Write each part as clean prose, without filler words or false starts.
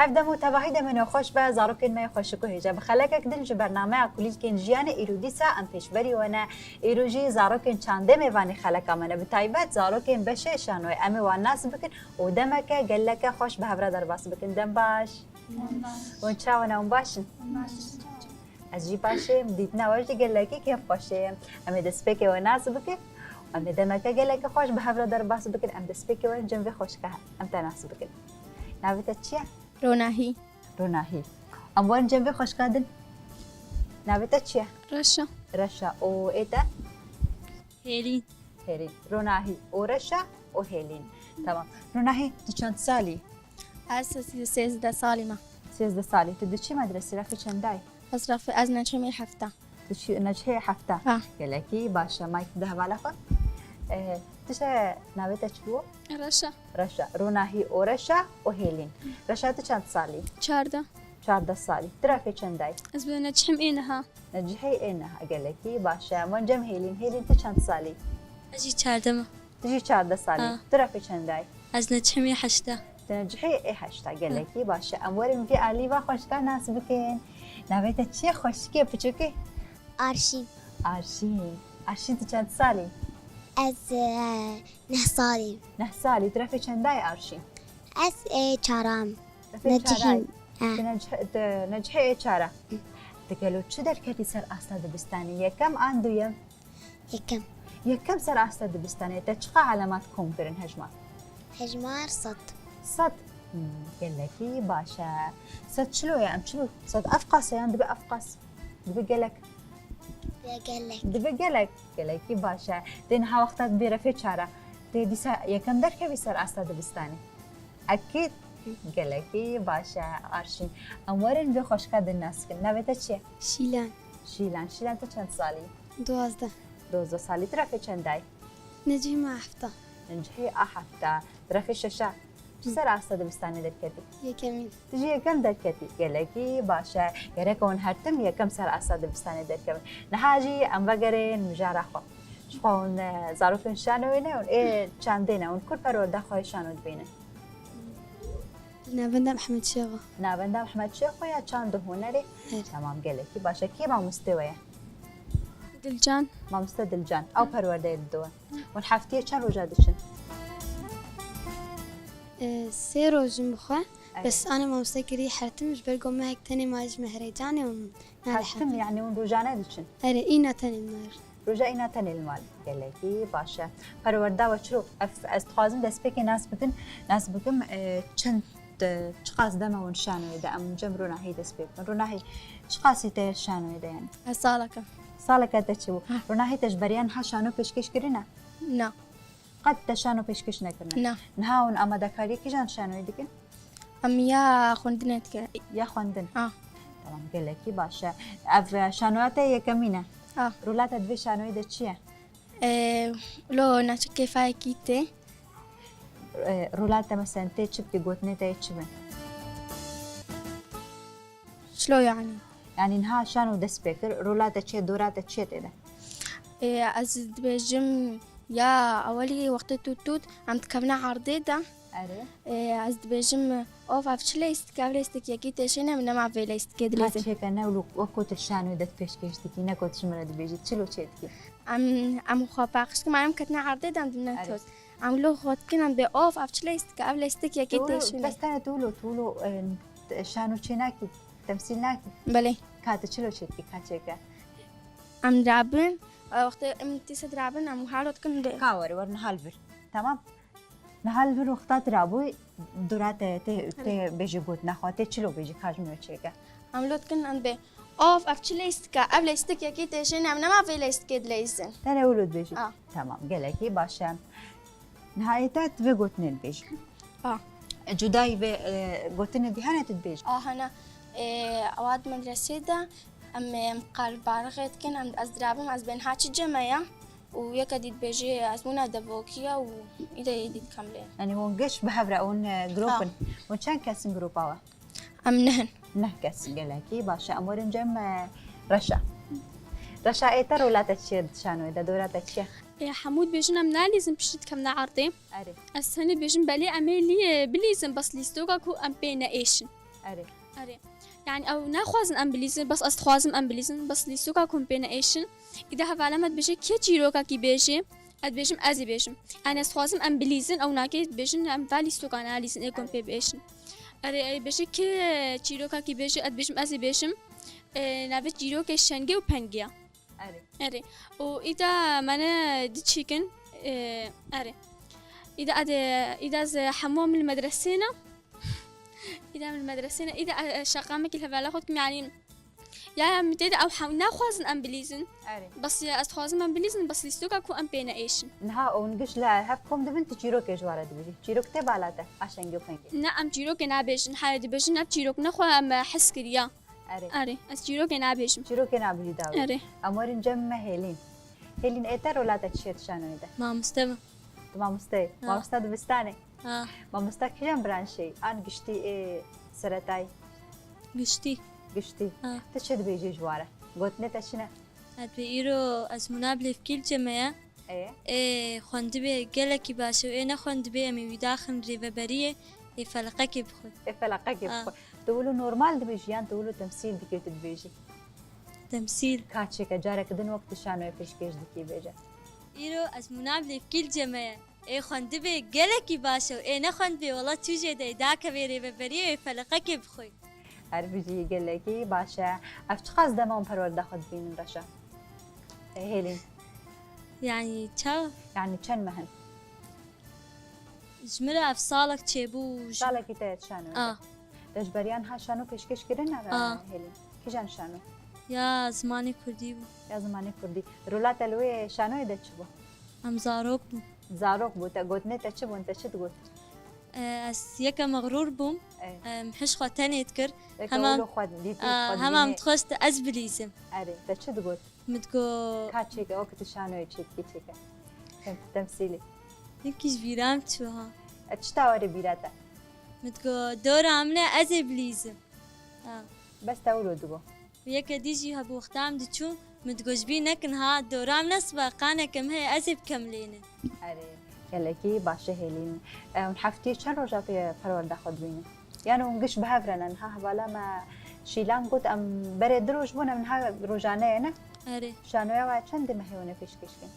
هفدم و تباهی من خوش به زاروکن ما خوش کو هجا بخلک کدن ج برنامه کلی کن جیان ایرودیسا ام پیشبری ونه ایروجی زاروکن چنده میوانی خلک منه به تایبت زاروکن بشه شانوی امی وان ناس بکن و دمک گلک خوش به هفره در باس بکن دم باش و چاونه اون باشن از جی باشه دیت نوارج گلکی که باشه امی دست بک و ناس بکن ام دمک گلک خوش به هفره در باس بکن ام دست بک و جنب خوش که ام تناس بکن نویت چیه روناهی روناهی اموان جنبی خوش کردن نویتا چیه؟ رشا رشا او ایتا؟ هیلین هیلین روناهی او رشا او هیلین تمام روناهی تو چند سالی؟ از 13 سالی ما 13 سالی تو چی مدرسه رفتی چندای؟ از نجمه هفته تو چی نجحه هفته؟ گلکی باشه مایک ده بالا خود تشه نویتا چیو؟ رشا رشا روناهی او رشا او هیلین رشا تو چند سالی؟ 14 سالی ترافی چندای؟ از به نجحم اینها نجحه اینها گلکی باشه من جم هیلین تو چند سالی؟ اجی 14 تجي 14 سالی ترافی چندای؟ از نجحم 8 تنجحي ايه هشتا گلکی باشه اموارم که علی و خوشتا ناس بکن نویتا چیه خوشکی بچوکی؟ آرشین آرشین تو چند سالی؟ از 9 سالی 9 سالی ترافی چندای آرشین؟ از 4 نجحیم نجحه چاره تقولوا چه در کردی سر استاد بستانی یکم آن دویم یکم سر استاد بستانی تا چقدر علامات کم کرن هجمار صد گلکی باشه صد شلو ام شلو صد افقاس يعني دبي افقاس دبي قلك گلکی باشه دین ها وقتات بیرفی چاره دی سر یکم در که سر استاد بستانی اكيد گلکی باشه آرشین امورن به خوش کردن ناس کن نویتا چیه؟ شیلان تو چند سالی؟ 12 سالی ترافی چندای؟ نجحم 7 نجحی 7 ترافی 6 چه سر استاد بستانی در کردی؟ یکمین تجی یکم در کردی گلکی باشه گره کن هر تم یکم سر استاد بستانی در کردی نهاجی ام بگرین مجاره خو شخون زاروکن شانوینه اون ای چندینه اون کل پرورده خواه شانود بینه نابنده محمد شيخو نابنده محمد شيخو یا چند هنری تمام گلکی باشه کی ما مستویه دلجان ما مست دلجان او پرورده دو اون هفته چند روزه داشتن 3 روز مخه بس انا ما مستكري حرتمش بلقوا معك تاني ماج مهرجاني حرتم يعني اون روزانه داشتن اینا تاني النار روزا اینا تاني المال گلکی باشه پرورده و چرو از خوازم دست بکی ناس بکم چند چقاس دم اون شانوی ده ام جم روناهی دست بکن روناهی چقاسی تیر شانوی ده یعنی سالکه تچو روناهی تجبریان ها شانو پیشکش کرینه نه قد تشانو پیشکش نکرنه نه اون آماده کاری کی جان شانوی دیگه ام یا خوندنت که یا خوندن تمام گلکی باشه اف شانوات یکمینه رولات دوی شانوی ده چیه لو ناچ کیفای کیته رولات مثلا تی چی بکی گوتنه تی چی بن شلو يعني انها شانو دست بکر رولات چیه دورات چیه تیده از دبجم يا أولي وقت توت عم تكبنا عرضيدا از دبجم أوف أفشليست كابليستك يا كي تشينا من ما فيليست كده لازم هيك أنا ولو وقت الشانو دت بيشكيشتكي نكوت شمرة دبيجي تشلو تشيتكي عم خابقش كمان عم كتنا عرضيدا عم دنتوس عم لو خد كنا عم بأوف أفشليست كابليستك يا كي تشينا بس أنا تولو شانو تشيناكي تمثيل ناكي بلي كات تشلو تشيتكي كاتشيكا عم درابن وقت امتى سدرابن عم حالات كن كاوري ورنا هالفر تمام نهالفر وقتات رابوي دورات تي بيجي قوت نخواتي تشلو بيجي كاجمو تشيكا عملوت كن عم بي اوف افشليستكا قبليستك يا كي تشين عم ما في ليست كد ليسن تاني ولد بيجي تمام قالكي باشا نهايتات في قوتنين بيجي جداي في قوتنين دي هنا تتبيجي هنا اواد مدرسة دا ام قلب بارغت كن عم ازدرابم از بين هاتش جمعية ويكديد بيجي اسمونا دفوكيا وإذا يديد كاملين يعني هو قش بحبرة اون جروبن وشان كاسن جروباوا ام نه كاسن قالكي باشا امورن جم رشا ايتر ولا تشيد شانو اذا دورا تشي يا حمود بيجنا منا لازم بشت كمنا عرضي السنة بيجن بالي أميلي بليزم بس ليستوكا كو أم بينا إيشن اري اري يعني او ناخوازن ام بليزن بس استخوازم ام بليزن بس ليسوكا كومبينيشن اذا هفعلمت بيجي كي تشيروكا كي بيجي اد بيجم ازي بيجم انا استخوازم ام بليزن او ناكي بيجن ام فالي سوكا اناليزن اي كومبينيشن اري بيجي كي تشيروكا كي بيجي اد بيجم ازي بيجم نافت جيروكا شنجي وبنجيا اري اري واذا مانا دي تشيكن اري اذا از حموم المدرسينا إذا من المدرسة إذا شقامك الهبالة خدكم يعني يا متى أو ناخوازن أم بليزن اري بس أستخوازن أم بليزن بس ليستوكا كو أم بينا إيشن نها ونقش لا هفكم دبنت جيروك جوارد بيجي جيروك تبعلاته عشان جو فنجي نعم جيروك نابيشن حالة بيجن أب جيروك نخوا أم حس كريا اري أري أس جيروك نابيشن جيروك نابلي داوي أري امورين جمع هيلين ايتر ولا تشيت شانو ده ما مستمع ما مستي ما مستد بستاني اه ما مستك كم برانشي ان قشتي ايه سرتاي قشتي قشتي تشد بيجي جواره قلت نتشنا ادبيرو از منابلة في كل جمعية ايه خوندبي قلكي باشو انا خوندبي امي بداخل ريفابرية فلقكي بخود فلقك تقولوا نورمال دبيجيان تقولوا تمثيل دكي تدبيجي تمثيل كاتشيكا جارك دن وقت شانو فيش كيش دكي بيجا ايرو از منابلة في كل جمعية خوندبي قلكي باشو انا خوندبي والله توجد داك ريفابرية فلقكي بخود عربيجي قال لكي باشا اشخاص دمهم فرور داخد بين رشا هيلين يعني تا يعني كان مهن جمرة افصالك تشيبو شالك يتات شانو دجبريان ها شانو كشكش كرنا هيلين كيجان شانو يا زماني كردي بو يا زماني كردي رولات الوي شانو يدتشبو ام زاروك بو زاروك بو تقول نتشبو انت شو تقول اس يكا مغرور بوم محش خو تاني يذكر همام همام تخست ازبليزم اري تشو تقول متقو كاتشيكا وقت شانو يتشيك كيتشيكا تمثيلي نكيش بيرام تشوها اتشتاوري بيراتا متقو دور عاملة ازبليزم بس تقولوا دقو ويكا ديجي هبو اختام دتشو متقو جبينك نها دور عاملة سباقانا كم هي ازب كملينة اري يلكي باشا هيلين ونحفتي شن رجع في فرور داخد بينه يعني ونقش بهافرنا نها بالا ما شيلان قلت ام بري دروج بونا من ها رجعنا هنا اري شانو يا چند مهيونه فيش كشكن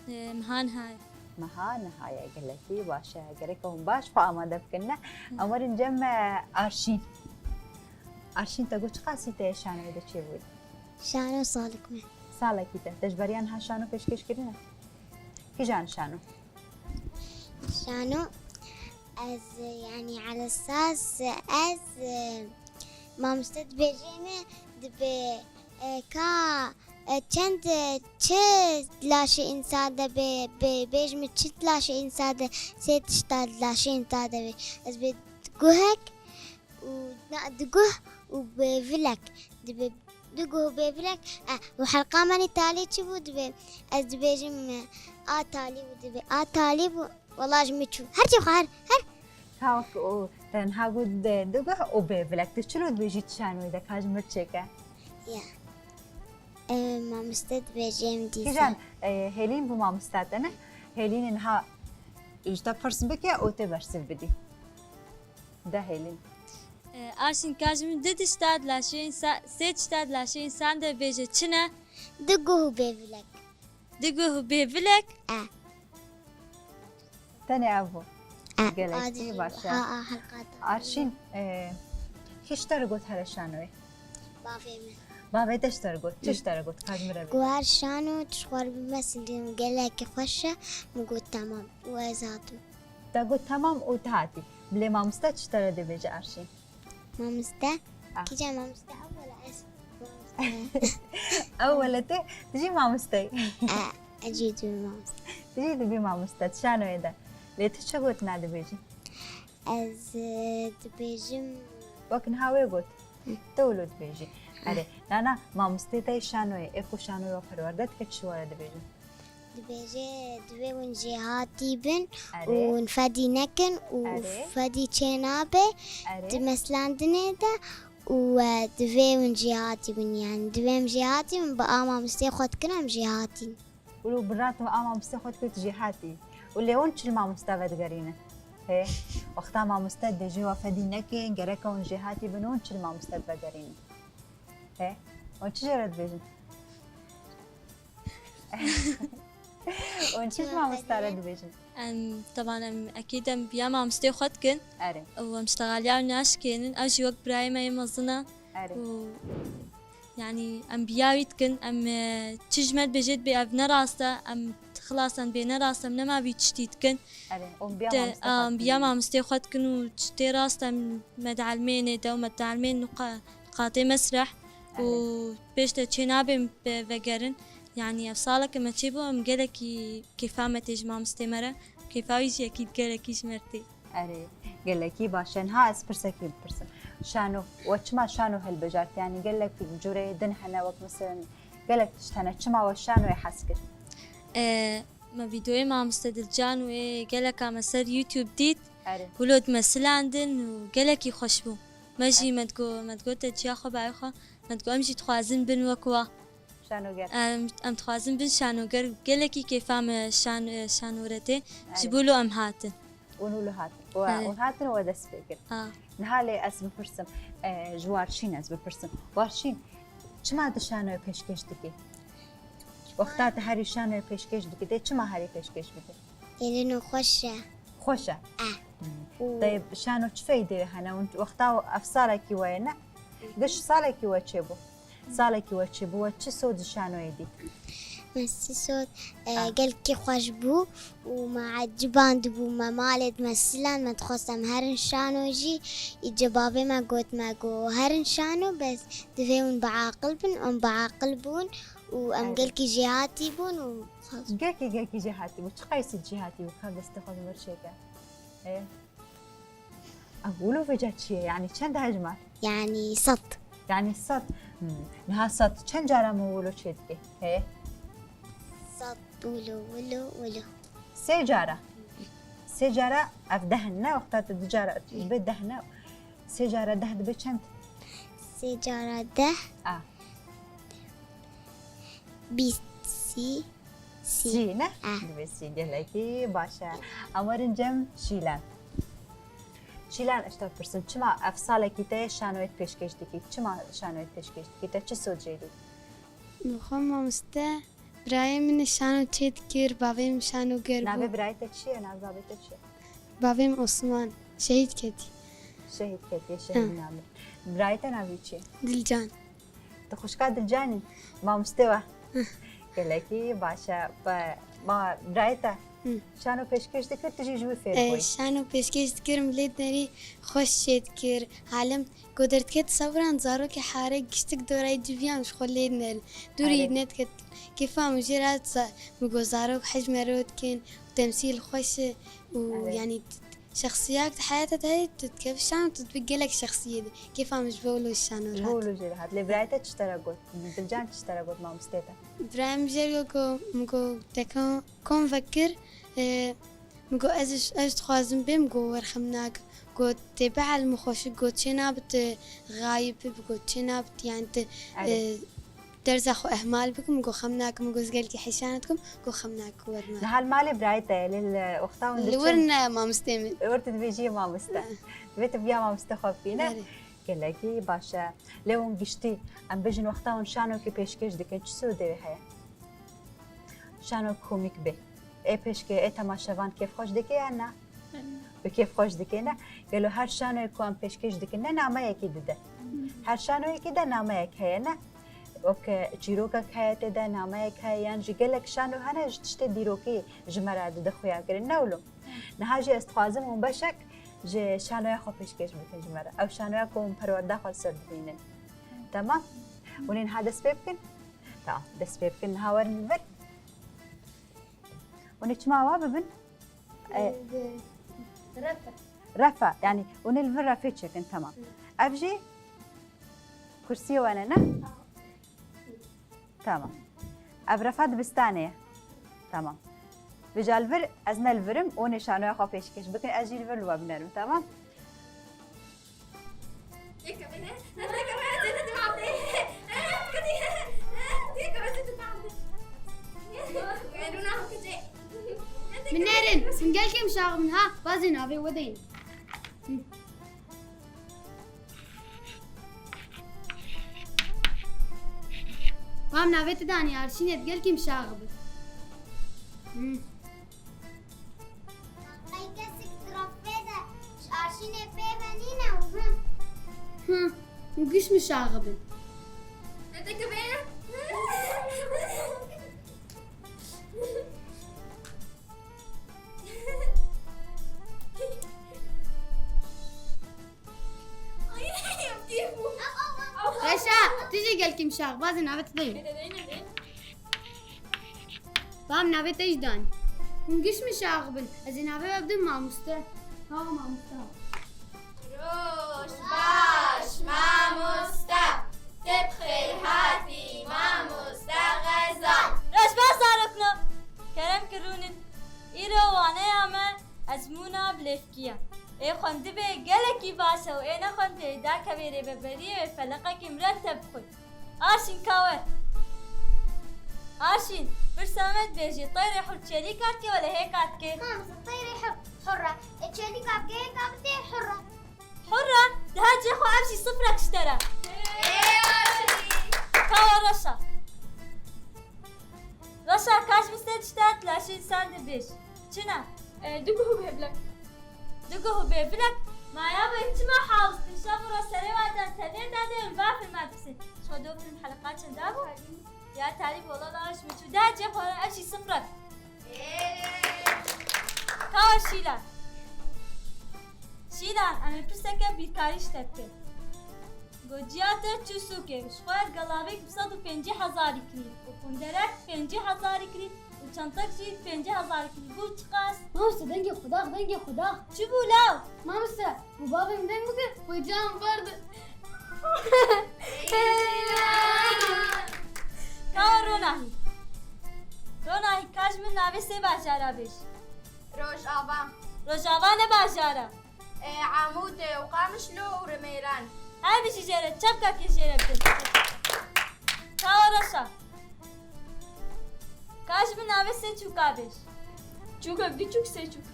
مهان هاي مهان هاي قالكي باشا قالكم باش فاماده بكنا امر نجمع ارشين تقول قاسيته شانو اذا تشوي شانو صالك من صالك كده تجبريان ها شانو فيش كشكنا كي جان شانو از يعني على اساس از ما مستد بيجينا دبي كا چند چه لاشي انسان ده بيجم چه لاشي انسان ده سيت شتاد لاشي انسان ده از بدقوهك ودقوه وبفلك دبي دقوه بفلك وحلقة ماني تالي تشبو دبي از بيجم تالي ودبي تالي والله جميتشو هرجي خار هاك او تنها قد دقه وبيفلك تشلو بيجي تشانو اذا كاج مرتشيكا يا ما مستد بيجيم دي كيجان هيلين بما مستاتنا هيلين انها اجتا فرس بكي او تبرس بدي ده هيلين ارشين كاجم دد اشتاد لاشين سيت اشتاد لاشين سان ده بيجي تشنا دقوه بيفلك دقوه بيفلك تاني ابو قالكي باشا حلقات عارشين كيشترقوت هلا شانوي بافيمن بابا تشترقوت تشترقوت كاج مرة قوار شانو تشوار بمثل قالك خشة مقول تمام وزاتو تقول تمام وتهاتي بلي ما مستة تشترى دي بيجي عارشين ما مستا كيجا ما مستا أول اسم أول تجي ما مستي أجيد ما مستا تجي دبي ما مستة شانو إذا ليه تشترقوت نادي بيجي از دبيجم وكن هاوي قلت تولد بيجي أري لانا ما مستيتي شانوي إيكو شانوي وفروردت كتشوارة دبيجي دبيجي دبي ونجيهاتي بن ونفدي نكن وفدي تشينابي دمسلان دنيدا ودبي ونجيهاتي بن يعني دبي مجيهاتي من بقى ما مستي خود كنا مجيهاتي ولو برات ما مستي خود كنت جيهاتي واللي هونش ما مستفاد قرينه هي وقتا ما مستد جي وفدي نكين جركون جهاتي بنون شل ما مستد بقرين هي وشجرت بيجن ونشوف ما مستعرض بيجن طبعا أكيد بيا ما مستوى خدكن أري ومشتغل على ناس كينن أجي وقت براي ما يمزنا أري يعني بياويتكن تجمد بجد بأبنا راستا خلاص بينا راستا ما بيتشتيتكن أري بيا ما مستوى خدكن وتشتي راستا مدعلمين دو مدعلمين قاطي مسرح وبيش تشينابي بقرن يعني أفصالك ما تشيبو مقالكي كيفما تجمع مستمرة كيفاويش أكيد قالكيش مرتي أري قال لك باشن ها اسبرسكي برسن شانو وشما شانو هالبجات يعني قال لك جوري دنحنا وقت مثلا قال لك تشتنا شما وشانو يحسكر ما فيديوي مع مستدلجان وقال لك مسار يوتيوب ديت أري ولود مثل عندن وقال لك يخشبو ماشي ما تقول تجي أخو بايخو ما تقول أمشي تخوازن بن وكوا شانو قال أم تخوازن بن شانو قال لك كيفام شانو رتي جبولو أم هاتن ونولو هات وهاتن ودس فكر نهالي أسب برسم جوارشين أسب برسم وارشين شما دشانو پیشکش دکی وقتا هری شانو پیشکش دکی ده شما هری پیشکش بده لأنه خوشة خوشة طيب شانو تفيدي هنا وانت وقتا أفصالك وينا قش صالك وتشبو صالك وتشبو وتش سود شانو يديك مسي صوت قال كي خوش بو وما عجبان دبو ما مالد مثلا ما تخصم هرن شانو جي الجبابي ما قو هرن شانو بس دفعون بعاقل بن أم بعاقل بون وأم قال كي جهاتي بون وخلاص قال كي جهاتي وش قيس جهاتي وكان استخدم مرشيكا ايه أقولوا فجأة شيء يعني كم ده هجمات يعني صد يعني صد نها صد كم جرى مولو شدك ايه صد ولو سجارة أفدهنا وقتها الدجارة بدهنا سجارة ده بكنت سجارة ده بيسي سينا بيسي جلكي باشا أمرن جم شيلان اشتاق برسن چما أفصالك كده شانويت پیشکش دکی چما شانويت پیشکش دکی تا چه سود جدی مخم مسته برای من شانو چید کر باویم شانو گر نامه برایت چیه نام زابط چیه باویم عثمان شهید کردی شهید کردی شهید نامه برایت نامی چیه دلجان تخشکا دلجانی ما مستوى گلکی باشه ما برایت شانو پیشکش دکر تجی جوی فیر بوی شانو پیشکش دکر ملید نری خوش شد کر حالم قدرت کت صبران زارو که حاره گشتک دورای جویان مش خلید نر دوری نت کت كيف مجرد مجوزارو حجم رود كين وتمثيل خوش ويعني شخصيات حياتها هاي كيف شان تتبقى لك شخصية دي كيف مش بقولوا الشانورات بقولوا جرهات لبرايتها تشترقوا بالجان تشترقوا ما مستيتا برايم جرقوا مجو تكون كون فكر مجو أج تخازن بهم مجو ورخمناك مجو تبع المخوش مجو تشنابت غايب مجو تشنابت يعني درس أخو أهمال بكم جو خمناك مجو زقلكي حشانتكم جو خمناك ورنا نهال مالي برايته للوقتاون اللي ورنا ما مستعمل ورت بيجي ما مست بيت بيا ما مستخف فينا قال لك باشا لو نقشتي ام بيجن وقتاون شانو كي بيشكش دكن شو دي هي شانو كوميك به اي بيشكي اي تماشاوان كيف خوش دكي انا بكيف خوش دكينا قالوا هر شانو يكون بيشكش دكنا نامه يكيد ده هر شانو يكيد نامه يك هينا اوكي جيروكا كايت ده نامه كايان جيلك شانو هنا جتشت ديروكي جمرا ده خويا كرن نولو نهاجي استخازم وبشك ج شانو يخو پیشکش بکن جمرا او شانو يكون پرورده خال سر بینن تمام ونين هذا سبيبكن تا ده سبيبكن هاور نبر ونجمع واببن رفع يعني ونلفر رفيتشكن تمام ابجي كرسي وانا تمام ابرفاد بستانية تمام بجالفر ازنا الفرم ونشانو يخو پیشکش بکن اجي الفر لو بنرم تمام من نارن قال كم شاغ منها بازي نافي ودين وام نافي تداني عرشين قال كم شاغ قيكسك ترفيدا عشان بيبانينا وها وقش مشاغب انت كبير رشا تيجي قال كم شاغ بازي نافي تدين وام نافي تجدان وقش مشاغب ازي نافي ببدو ما مسته ها ما مسته روش باش ماموستا تبخير هاتي ماموستا غزال روش باش زاركنا كرم كرونن إيرو وانا أما أزمونا بلفكيا إيه خند به جلكي باسه وإنا خند دا كبيرة ببرية فلقك مرتب خد آشين كاور آشين برسامت بيجي طير حر شريكات كي ولا هيك كي ماما الطيرة حرة تشيلي كاب جاي كابتي حرة حرة ده هاجي خو أمشي صفرك اشترى كاور رشا رشا كاش مستد اشتات لاشين ساند بيش چنا دوكو بهبلك دقه بيبلك ما يابا انت ما حاولت شافوا رسالة واحدة تانية دادة الباب المدرسة شو دوك الحلقات شندابو يا تعريف والله لا مش مشو ده جاب ولا أشي صفرك كاور شيلان شيلان أنا بسكة بيكاريش تبكي گوجیات چوسوکه شخوار گلاویک 150,000 کری و کندرک 50,000 کری و چانتک جی 50,000 کری بو چقاس مامسته دنگی خدا چی بولاو مامسته و بابیم دنگ بگه و جام برد کار روناهی کاش من ناوی سه باجارا بیش روژاوان باجارا عمود وقامشلو ورميران هاي بشي جيرة چبكا كي جيرة بس كاورشا کاش من ناوی سه چوکا بیش چوكا بدي چوك سيچوك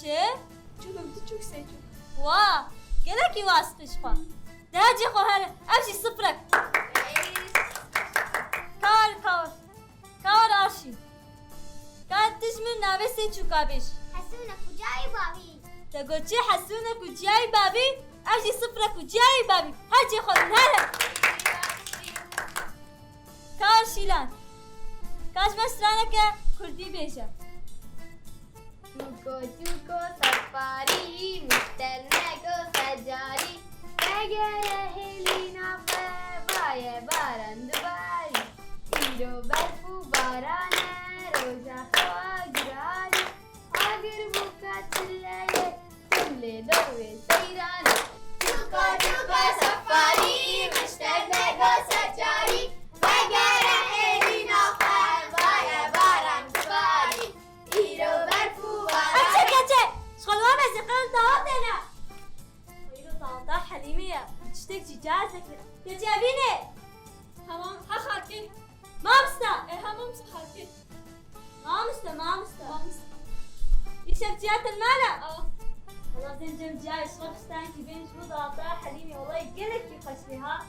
چه؟ چوكا بدي چوك سيچوك وا گلکی واسطش خوا ده جي خو هر امشي صفرك کار آرشی کاتش من ناوی سه چوکا بیش حسونة كجاي بابي تقول چه حسونك وجاي بابي امشي صفرك وجاي بابي هاجي خود هلا کار شیلان کاش مسترانك كردي بيجا چوكو سفاري مستنكو سجاري اگر هلینا فبای باران دوباری ایرو برفو بارانه روزا خواگرانی اگر بوکا چلیه تمله دوه سیرانه چوكو سفاري مستنكو سجاري اگر هلینا فبای باران دوباری ایرو برفو بارانه أتشك شغلوا مزقان ضوابطنا ويلو ضوابطها حليمية تشتكي جازك تجابيني همام ها خالتي مامستا ايه همام خالتي مامستا يشفتيات المالا اه والله زين جم جاي شغل فستانكي بين شو ضوابطها حليمية والله يقلك في خشبها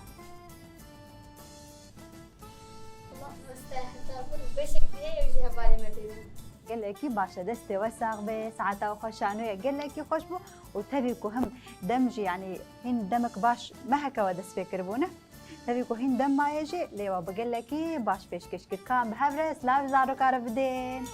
والله مستحيل بشك بيه وجهها بالي مدينة قال لك باشا دستي وساق بي ساعتها وخشانو قال لك خوشبو وتبيكو هم دمجي يعني هن دمك باش ما هكا ودس فكر بونه تبيكو هن دم ما يجي ليوا بقول لك باش بيش كشكل كان بهبرس لا بزارو كارف دين